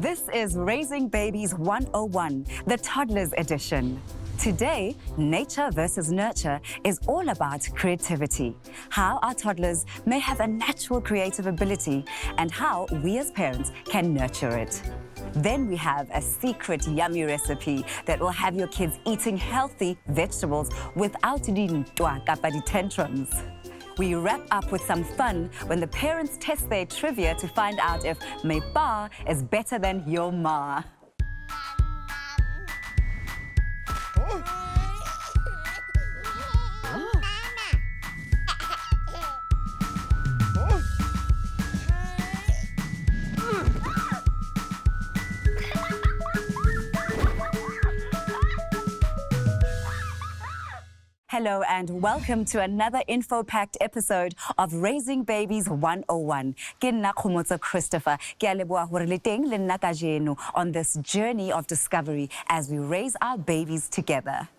This is Raising Babies 101, the Toddlers Edition. Today, nature versus nurture is all about creativity, how our toddlers may have a natural creative ability and how we as parents can nurture it. Then we have a secret yummy recipe that will have your kids eating healthy vegetables without needing tantrums. We wrap up with some fun when the parents test their trivia to find out if my pa is better than your ma. Hello and welcome to another info-packed episode of Raising Babies 101. Ke nna Kgomotso Christopher. Ke a leboha hore le teng le nna kajeno on this journey of discovery as we raise our babies together.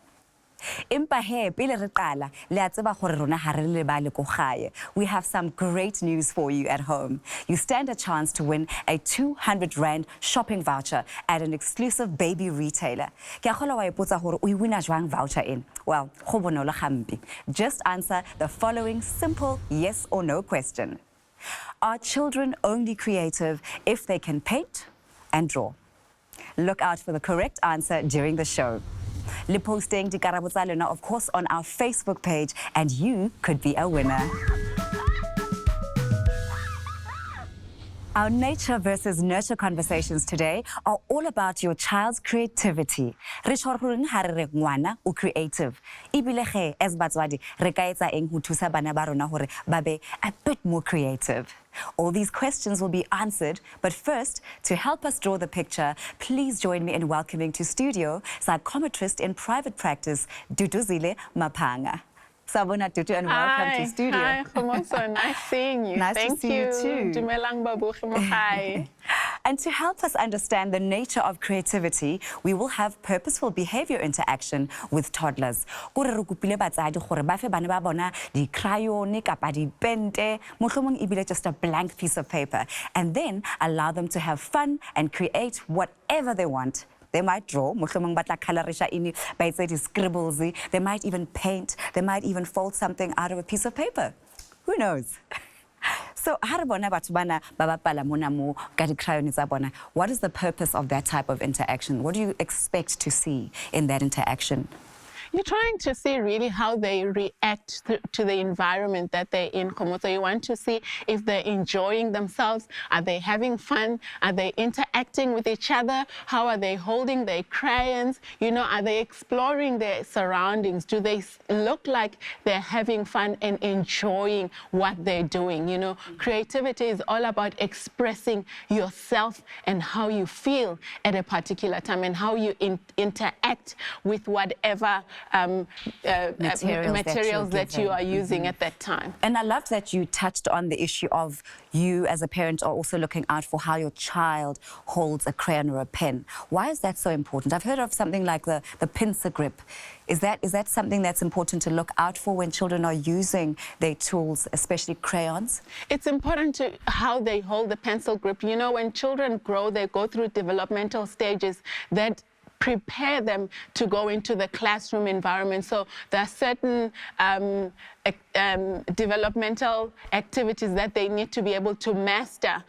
Empa he pele re qala le a tseba gore rona ha re lebale ko gae. We have some great news for you at home. You stand a chance to win a 200 Rand shopping voucher at an exclusive baby retailer. Ke a kgolwa wa ipotsa gore o wina jwang voucher in. Well, go bonolo gampi. Just answer the following simple yes or no question. Are children only creative if they can paint and draw? Look out for the correct answer during the show. Le posting dikarabo tsa lona, of course, on our Facebook page, and you could be a winner. Our nature versus nurture conversations today are all about your child's creativity. Re tshwareng ha re re ngwana o creative. Ebile ge as batswadi re ka etsa eng ho thusa bana ba rona hore ba be a bit more creative. All these questions will be answered, but first, to help us draw the picture, please join me in welcoming to studio psychometrist in private practice, Duduzile Mapanga. Sabona Tutu, and welcome to studio. Hi, Kgomotso, nice seeing you. Nice to see you too. Dumelang babugi mohai. And to help us understand the nature of creativity, we will have purposeful behavior interaction with toddlers. Kore re kopile batsadi gore ba fe bana ba bona di crayon kapa di pente, mohlomong ebile just a blank piece of paper, and then allow them to have fun and create whatever they want. They might draw, mohlomong batla colorisha ini, ba etse di scribbles, they might even paint, they might even fold something out of a piece of paper. Who knows? So, what is the purpose of that type of interaction? What do you expect to see in that interaction? You're trying to see really how they react to the environment that they're in, Kgomotso. You want to see if they're enjoying themselves, are they having fun, are they interacting with each other, how are they holding their crayons, you know, are they exploring their surroundings, do they look like they're having fun and enjoying what they're doing, you know. Creativity is all about expressing yourself and how you feel at a particular time and how you interact with whatever materials that you are using at that time. And I love that you touched on the issue of you as a parent are also looking out for how your child holds a crayon or a pen. Why is that so important? I've heard of something like the pincer grip. Is that something that's important to look out for when children are using their tools, especially crayons? It's important to how they hold the pencil grip. You know, when children grow, they go through developmental stages that prepare them to go into the classroom environment. So there are certain developmental activities that they need to be able to master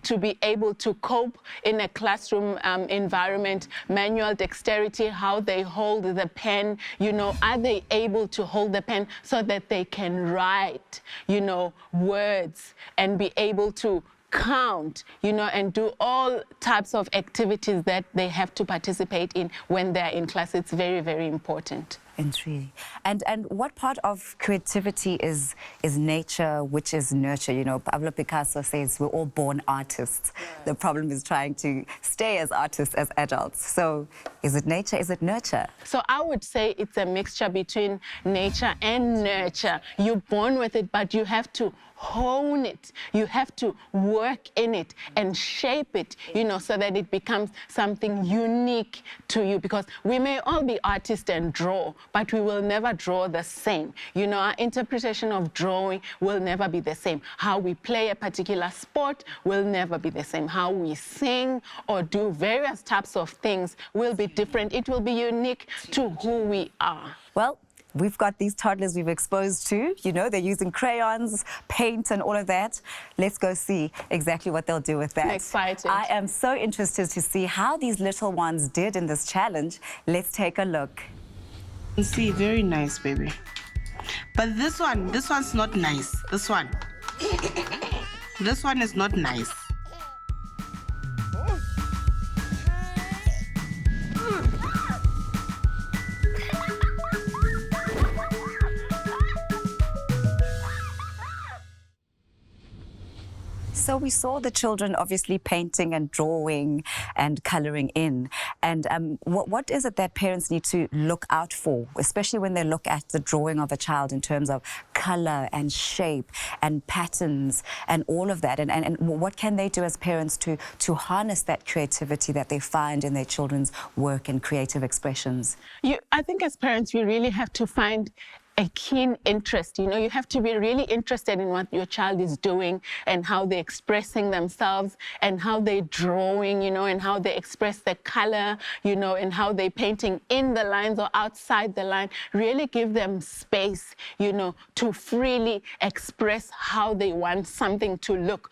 to be able to cope in a classroom environment. Manual dexterity, how they hold the pen, you know, are they able to hold the pen so that they can write, you know, words and be able to count, you know, and do all types of activities that they have to participate in when they're in class. It's very, very important. Intriguing. And what part of creativity is nature, which is nurture? You know, Pablo Picasso says we're all born artists. Yeah. The problem is trying to stay as artists as adults. So is it nature, is it nurture? So I would say it's a mixture between nature and nurture. You're born with it, but you have to hone it. You have to work in it and shape it, you know, so that it becomes something unique to you. Because we may all be artists and draw, but we will never draw the same. You know, our interpretation of drawing will never be the same. How we play a particular sport will never be the same. How we sing or do various types of things will be different. It will be unique to who we are. Well, we've got these toddlers we've exposed to. You know, they're using crayons, paint, and all of that. Let's go see exactly what they'll do with that. I'm excited. I am so interested to see how these little ones did in this challenge. Let's take a look. You see, very nice, baby. But this one's not nice. This one is not nice. So we saw the children obviously painting and drawing and colouring in. And what is it that parents need to look out for, especially when they look at the drawing of a child in terms of colour and shape and patterns and all of that? And what can they do as parents to harness that creativity that they find in their children's work and creative expressions? I think as parents, we really have to find a keen interest. You know, you have to be really interested in what your child is doing and how they're expressing themselves and how they're drawing, you know, and how they express the color, you know, and how they're painting in the lines or outside the line. Really give them space, you know, to freely express how they want something to look.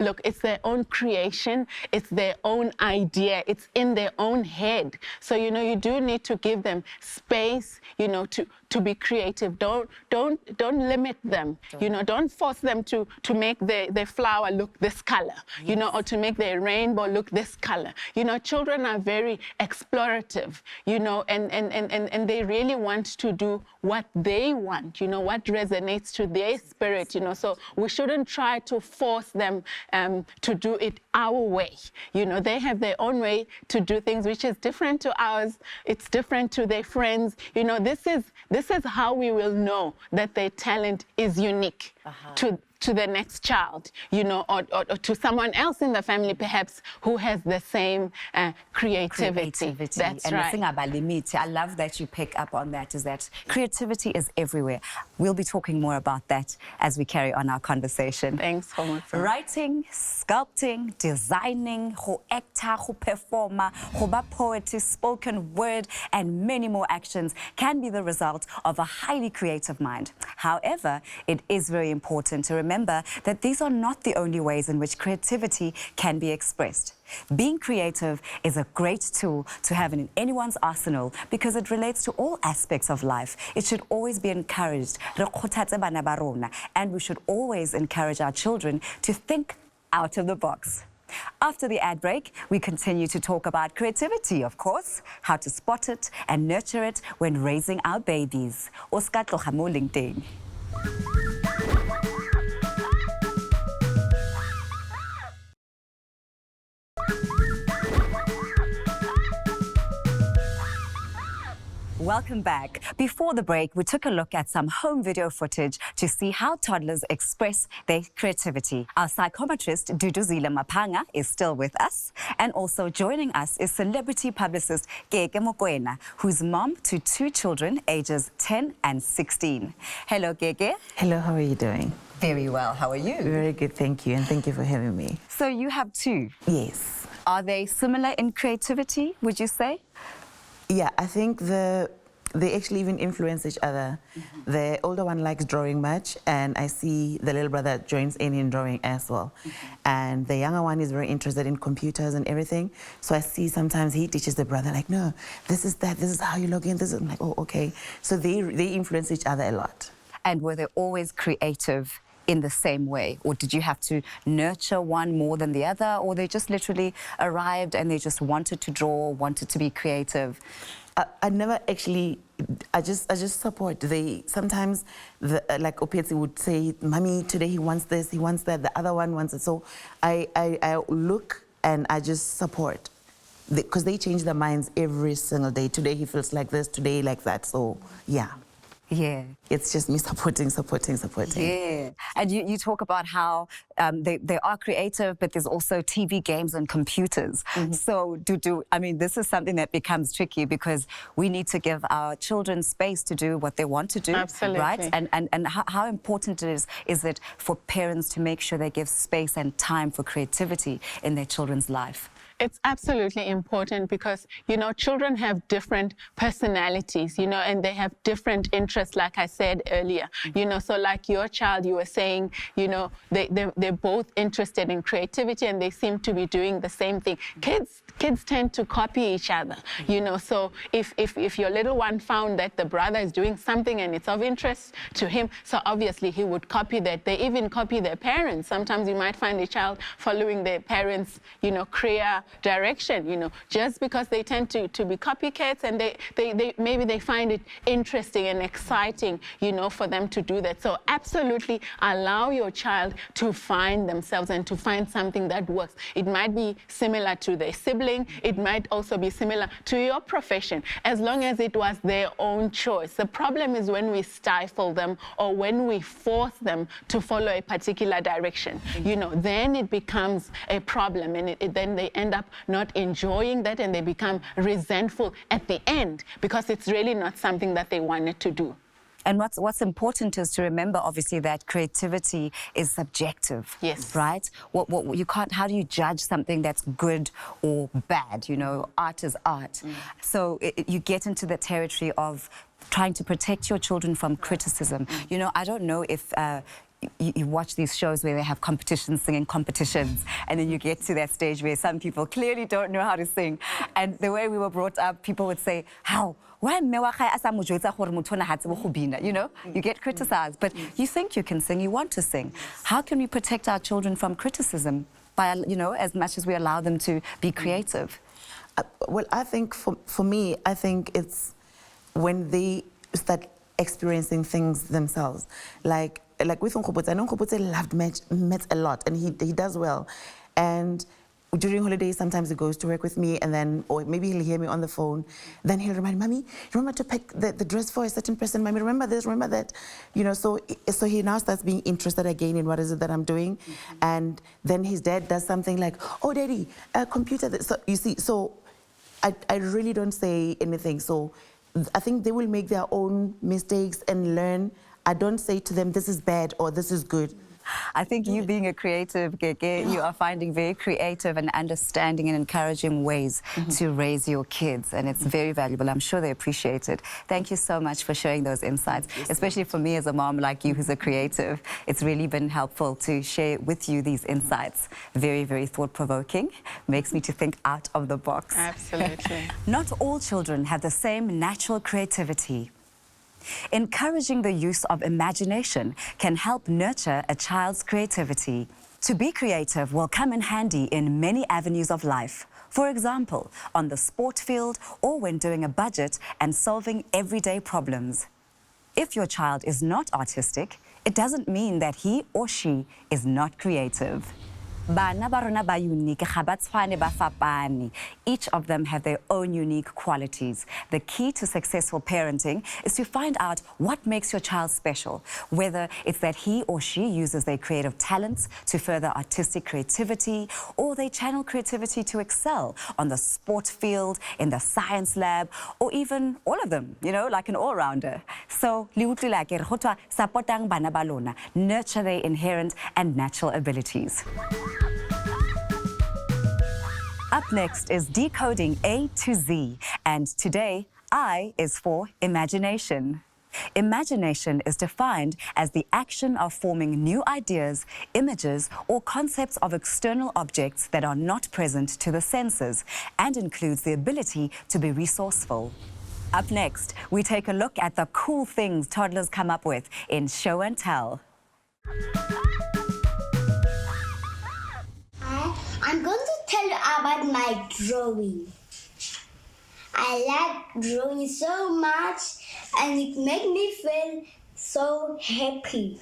Look, it's their own creation. It's their own idea. It's in their own head. So, you know, you do need to give them space, you know, to be creative. Don't limit them. You know, don't force them to make their flower look this color, yes, you know, or to make their rainbow look this color. You know, children are very explorative, you know, and they really want to do what they want, you know, what resonates to their spirit, you know. So we shouldn't try to force them to do it our way. You know, they have their own way to do things, which is different to ours. It's different to their friends. You know, this is how we will know that their talent is unique to the next child, you know, or to someone else in the family, perhaps, who has the same creativity. That's right. I love that you pick up on that, is that creativity is everywhere. We'll be talking more about that as we carry on our conversation. Thanks, Kgomotso. Writing, sculpting, designing, ho actor, ho performer, ho ba poet, spoken word, and many more actions can be the result of a highly creative mind. However, it is very important to remember that these are not the only ways in which creativity can be expressed. Being creative is a great tool to have in anyone's arsenal because it relates to all aspects of life. It should always be encouraged. And we should always encourage our children to think out of the box. After the ad break, we continue to talk about creativity, of course, how to spot it and nurture it when raising our babies. Kgomotso. Welcome back. Before the break, we took a look at some home video footage to see how toddlers express their creativity. Our psychometrist, Duduzile Mapanga, is still with us. And also joining us is celebrity publicist Kgomotso, who's mom to 2 children, ages 10 and 16. Hello, Keke. Hello, how are you doing? Very well. How are you? Very good, thank you, and thank you for having me. So you have 2? Yes. Are they similar in creativity, would you say? Yeah, I think they actually even influence each other. The older one likes drawing much, and I see the little brother joins in drawing as well. And the younger one is very interested in computers and everything. So I see sometimes he teaches the brother, like, no, this is that, this is how you log in, this is, I'm like, oh, okay. So they influence each other a lot. And were they always creative in the same way? Or did you have to nurture one more than the other? Or they just literally arrived and they just wanted to draw, wanted to be creative? I never actually, I just support. Sometimes, like Opetsi would say, Mommy, today he wants this, he wants that, the other one wants it. So I look and I just support. Because they change their minds every single day. Today he feels like this, today like that. So, yeah. Yeah. It's just me supporting. Yeah. And you talk about how they are creative, but there's also TV games and computers. So I mean, this is something that becomes tricky because we need to give our children space to do what they want to do. Absolutely. Right? And how important is it for parents to make sure they give space and time for creativity in their children's life? It's absolutely important because, children have different personalities, and they have different interests, like I said earlier. So like your child, you were saying, they're both interested in creativity and they seem to be doing the same thing. Kids tend to copy each other, so if your little one found that the brother is doing something and it's of interest to him, so obviously he would copy that. They even copy their parents. Sometimes you might find a child following their parents, career direction, just because they tend to be copycats, and maybe they find it interesting and exciting, for them to do that. So absolutely allow your child to find themselves and to find something that works. It might be similar to their sibling. It might also be similar to your profession, as long as it was their own choice. The problem is when we stifle them or when we force them to follow a particular direction, then it becomes a problem, and then they end up not enjoying that, and they become resentful at the end because it's really not something that they wanted to do. And what's important is to remember, obviously, that creativity is subjective. Yes. Right? What you can't. How do you judge something that's good or bad? Art is art. So you get into the territory of trying to protect your children from criticism. I don't know if you watch these shows where they have competitions, singing competitions, and then you get to that stage where some people clearly don't know how to sing. And the way we were brought up, people would say, how? You get criticized, but you think you can sing, you want to sing. How can we protect our children from criticism by, as much as we allow them to be creative? Well, I think for me, I think it's when they start experiencing things themselves. Like with Kgomotso, I know Kgomotso loved maths a lot, and he does well. And during holidays, sometimes he goes to work with me, and then, or maybe he'll hear me on the phone. Then he'll remind, Mommy, remember to pick the dress for a certain person. Mommy, remember this, remember that. So he now starts being interested again in what is it that I'm doing. And then his dad does something like, oh, Daddy, computer. So you see, so I really don't say anything. So I think they will make their own mistakes and learn. I don't say to them, this is bad or this is good. I think you being a creative, Gege, you are finding very creative and understanding and encouraging ways to raise your kids, and it's very valuable. I'm sure they appreciate it. Thank you so much for sharing those insights, especially for me as a mom like you who's a creative. It's really been helpful to share with you these insights. Very, very thought-provoking. Makes me to think out of the box. Absolutely. Not all children have the same natural creativity. Encouraging the use of imagination can help nurture a child's creativity. To be creative will come in handy in many avenues of life. For example, on the sport field or when doing a budget and solving everyday problems. If your child is not artistic, it doesn't mean that he or she is not creative. Bana ba rona ba unique, ga ba tshwane ba fapane. Each of them have their own unique qualities. The key to successful parenting is to find out what makes your child special, whether it's that he or she uses their creative talents to further artistic creativity, or they channel creativity to excel on the sport field, in the science lab, or even all of them, like an all-rounder. So, supportang bana ba lona, nurture their inherent and natural abilities. Up next is Decoding A to Z, and today, I is for imagination. Imagination is defined as the action of forming new ideas, images, or concepts of external objects that are not present to the senses, and includes the ability to be resourceful. Up next, we take a look at the cool things toddlers come up with in Show and Tell. I'm going to tell you about my drawing. I like drawing so much, and it makes me feel so happy.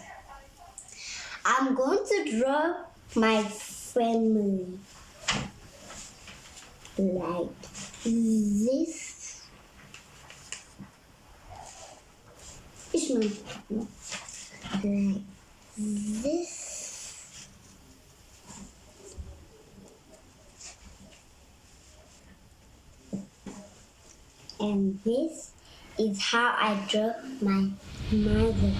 I'm going to draw my family like this. Like this. And this is how I draw my mother.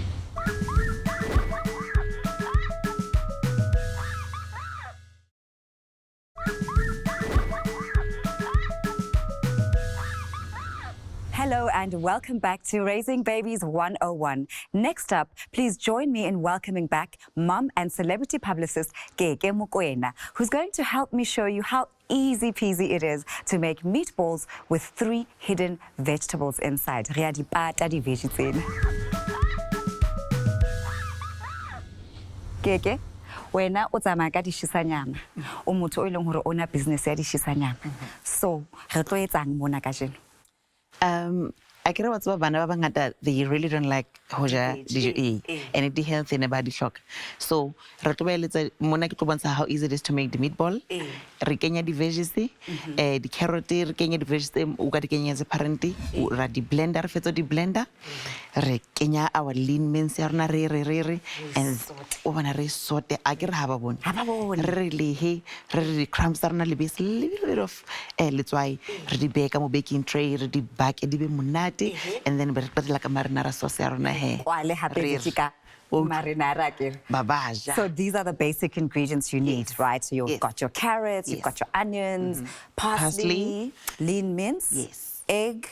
Hello and welcome back to Raising Babies 101. Next up, please join me in welcoming back mom and celebrity publicist Kgomotso, who's going to help me show you how easy peasy it is to make meatballs with 3 hidden vegetables inside. Re a di pata di veggies tsena. Keke, wena o tsamaya ka dishisanyama. O motho o ileng hore o na business ya dishisanyama. So, re tlo etsang mona kajeno? I care what's about bana ba bangata, they really don't like hoja dijo and it healthy in body shock. So re tlo beletsa mona ke tlo bontsha how easy it is to make the meatball. Re kenya di veggies, di carrot, re kenya di veggies o ka di kenya tse Parental, ra di blender, re fetso di blender. Re kenya our lean mince ya rona re and o bona re sote a ke re ha ba bone. Re lehe, re di crumbs tsa rona le base, little bit of letswai, re di beka mo baking tray, re di bake di be monate. And then we put like a marinara sauce on her hair. So these are the basic ingredients you need, right? So you've got your carrots, you've got your onions, parsley, lean mince, egg,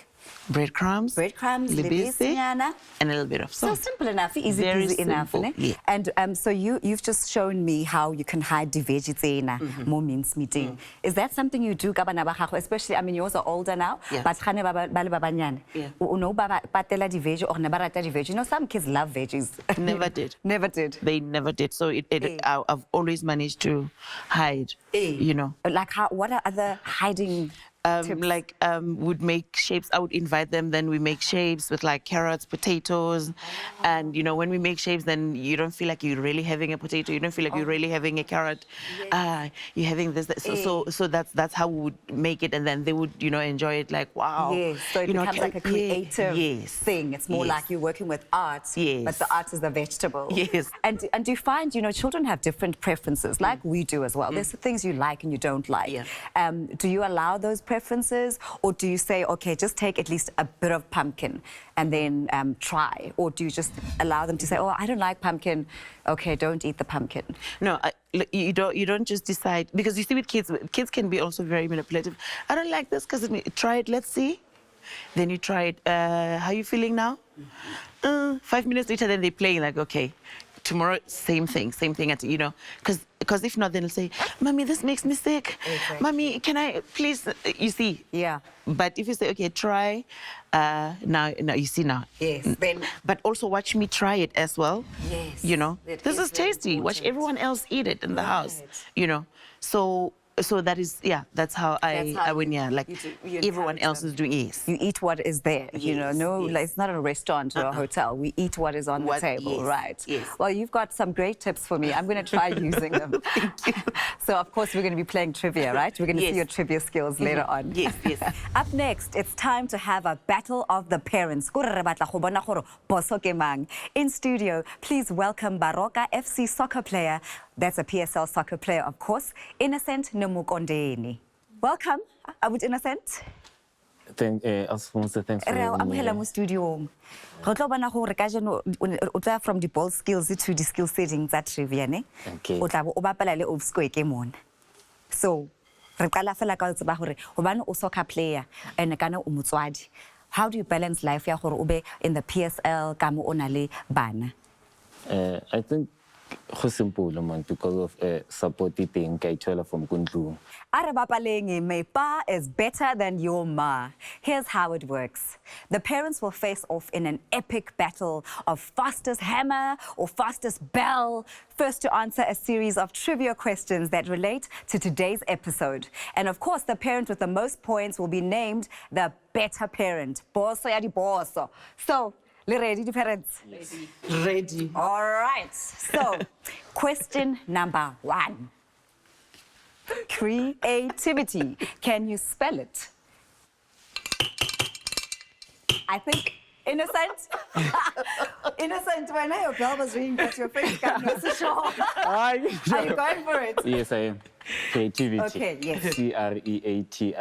breadcrumbs, libisi, and a little bit of salt. So simple enough, easy peasy enough. Yeah. And so you've just shown me how you can hide the veggies more mince meeting. Is that something you do, especially, I mean, yours are older now, but you know, some kids love veggies. Never did. Never did. They never did. So I've always managed to hide, you know. Like how, what are other hiding like would make shapes. I would invite them, then we make shapes with like carrots, potatoes, and you know, when we make shapes, then you don't feel like you're really having a potato, you don't feel like you're really having a carrot. You're having this. So that's how we would make it, and then they would, you know, enjoy it like, wow. Yes, so it becomes like a creative thing. It's more like you're working with art, but the art is the vegetable. Yes. And do you find, you know, children have different preferences, like we do as well. There's the things you like and you don't like. Do you allow those preferences, or do you say, okay, just take at least a bit of pumpkin and then try, or do you just allow them to say, oh, I don't like pumpkin, okay, don't eat the pumpkin? No, you don't just decide, because you see with kids can be also very manipulative. I don't like this because try it, let's see. Then you try it. How are you feeling now? 5 minutes later, then they're playing like, okay, tomorrow, same thing, you know, because if not, then they'll say, Mommy, this makes me sick. Exactly. Mommy, can I please, you see? Yeah. But if you say, okay, try, now you see now. Yes. Then, but also watch me try it as well. Yes. You know, this is tasty. Watch everyone else eat it in the house, you know. So that is, that's how I win, like everyone else is doing it. You eat what is there, you know, like, it's not a restaurant or a hotel. We eat what is on the table, right? Yes. Well, you've got some great tips for me. I'm going to try using them. Thank you. So, of course, we're going to be playing trivia, right? We're going to see your trivia skills later on. Yes. Up next, it's time to have a battle of the parents. In studio, please welcome Beroka FC soccer player, that's a PSL soccer player, of course, Innocent Nemukondeni. Welcome, Abut Innocent. Thanks for having me. I'm studio. From the ball skills to the skill settings at trivia. Okay. So, soccer player and how do you balance life in the PSL I think it's simple, man, because of supporting from Kundlu. My pa is better than your ma. Here's how it works. The parents will face off in an epic battle of fastest hammer or fastest bell. First to answer a series of trivia questions that relate to today's episode. And of course, the parent with the most points will be named the better parent. Bosso ya di bosso. So, ready, the parents? Ready. All right. So, question number 1. Creativity. Can you spell it? I think Innocent. Innocent, when your bell was ringing, but your face got no sure. Are you going for it? Yes, I am. Creativity. Okay, yes. Creativity.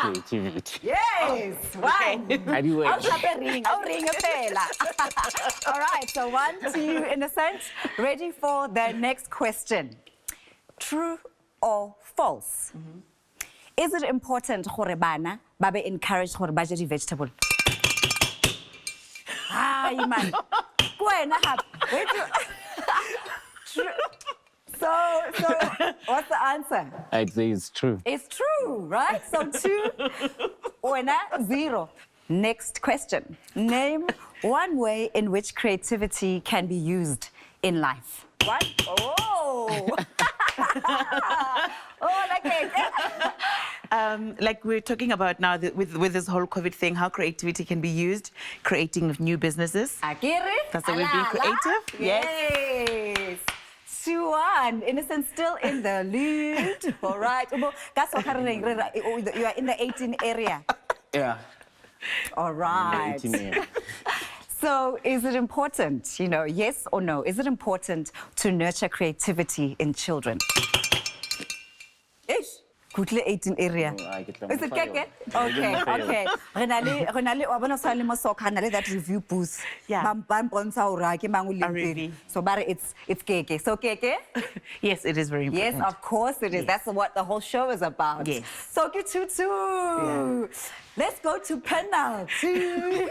Creativity. Yes. Wow. Anyway. I'll ring a fella. All right, so 1 to you, Innocent. Ready for the next question. True or false? Is it important gore bana ba be encouraged gore ba je di-vegetable? Hi, man. Wena gape. Wait. So, what's the answer? I'd say it's true. It's true, right? So 2, wena 0. Next question. Name one way in which creativity can be used in life. What? Oh! Oh, Like we're talking about now with this whole COVID thing, how creativity can be used, creating new businesses. Akere? That's the way of being creative? Yes. 2-1. Innocent still in the lead. All right. That's what you are in the 18 area. Yeah. All right. 18 years. So is it important, yes or no? Is it important to nurture creativity in children? Ish. Good 18 area. Is it keke? Okay. Renale, wabona sa le mo soccer na le that review booth. Yeah. Bam bontsha ora ke mang o le Already. So but it's keke. So keke? Yes, it is very important. Yes, of course it is. That's what the whole show is about. Yes. So ke 2-2. Let's go to penalty.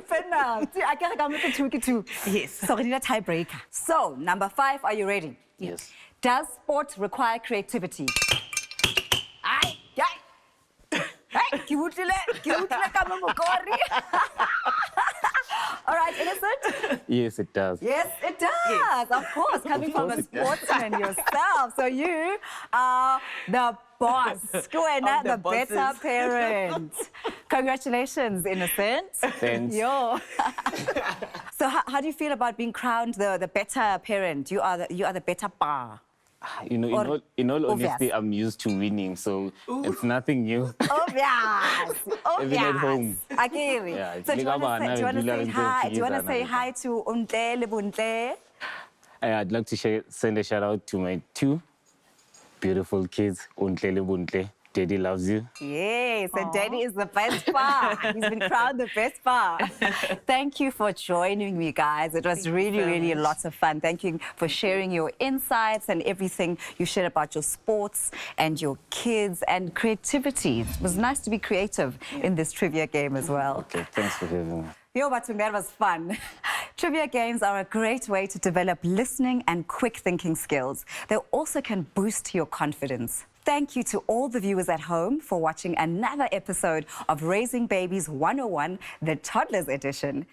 Penalty. I can't come with 2-2. Yes. So we need a tiebreaker. So number 5, are you ready? Yes. Does sport require creativity? Ay. Hey, ke utlile ka Momokori. All right, Innocent? Yes, it does. Yes, it does. Of course, coming from a course it does. sportsman yourself. So you are the boss. Wena, the better bosses. parent. Congratulations, Innocent. Thanks. Yo. So how do you feel about being crowned the better parent? You are the better pa. In all obvious. honesty, I'm used to winning, so it's nothing new. Obvious. Even at home. Akere. Yeah, So do you want to say hi? Do you want to Please, say hi to Untle Lebuntle? I'd like to send a shout out to my 2 beautiful kids, Untle Lebuntle. Daddy loves you. Yes, and Daddy is the best pa. He's been crowned the best pa. Thank you for joining me, guys. It was really a lot of fun. Thank you for sharing your insights and everything you shared about your sports and your kids and creativity. It was nice to be creative in this trivia game as well. Okay, thanks for having me. Yo, Batung, that was fun. Trivia games are a great way to develop listening and quick thinking skills. They also can boost your confidence. Thank you to all the viewers at home for watching another episode of Raising Babies 101, the Toddlers Edition.